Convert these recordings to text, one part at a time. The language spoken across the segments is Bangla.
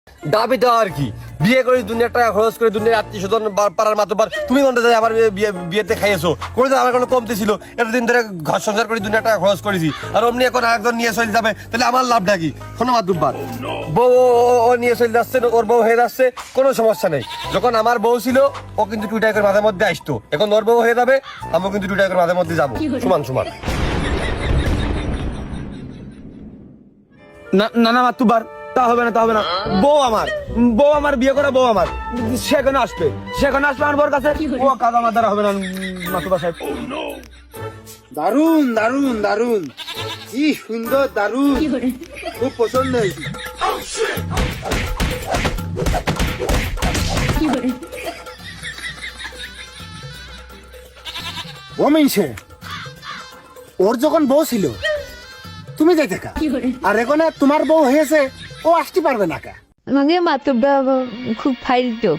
দাবি দেওয়া আর কি, বিয়ে করে দুনিয়ার টাকা খরচ করে দুনিয়ার আত্মীয় স্বজন পাড়ার মাতবার তুমি মনে যায় আমার বিয়েতে খাইয়েছো, কোনো আমার কোনো কমতি ছিল? এতদিন ধরে ঘর সংসার করে দুনিয়ার টাকা খরচ করেছি, আর অমনি এখন আরেকজন নিয়ে চলে যাবে, তাহলে আমার লাভটা কি? কোনো মাতবার বউ ও নিয়ে চলে যাচ্ছে, ওর বউ হয়ে যাচ্ছে, কোনো সমস্যা নেই। যখন আমার বউ ছিল ও কিন্তু 2 টাকা মাঝে মধ্যে আসতো, এখন ওর বউ হয়ে যাবে, আমিও কিন্তু 2 টাকা মাঝে মধ্যে যাবো, সমান সমান। না না না মাতুবার, তা হবে না, তা হবে না। বউ আমার বিয়ে করা বউ আমার, সেখানে আসবে আমার বউর কাছে, ও কাজ আমার দ্বারা হবে না মাতুবা সাহেব। দারুন দারুন দারুন, কি সুন্দর, দারুন, খুব পছন্দ হয়েছে। ও মিনছে, ওর যখন বউ ছিল তুমি যাইতে কা, আর এখন তোমার বউ হয়েছে, ও আসতে পারবে না কা? আমাকে মাতুব্বা খুব ফাইলতো।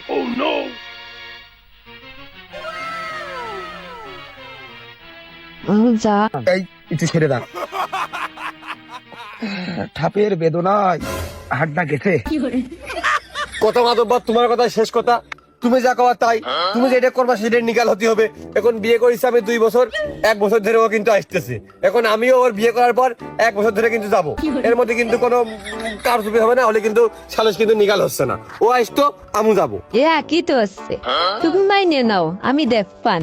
যা এই একটু ছেড়ে দাও, ঠাপের বেদনায় হাড্ডা গেছে। কথা মাতব্বর, তোমার কথা শেষ কথা, তুমি যা কওয়ার তাই, তুমি যেটা করবা সেটা নিকাল হতে হবে। এখন বিয়ে করেছি আমি 2 বছর, 1 বছর ধরে ও কিন্তু আসতেছে, এখন আমিও ওর বিয়ে করার পর 1 বছর ধরে কিন্তু যাবো, এর মধ্যে কিন্তু কোনো কারচুপি হবে না, হলে কিন্তু সালিশ কিন্তু নিকাল হচ্ছে না। ও আসতো, আমু যাবো। এ একই তো আছে, তুমি মাইনে নাও, আমি দেখবান।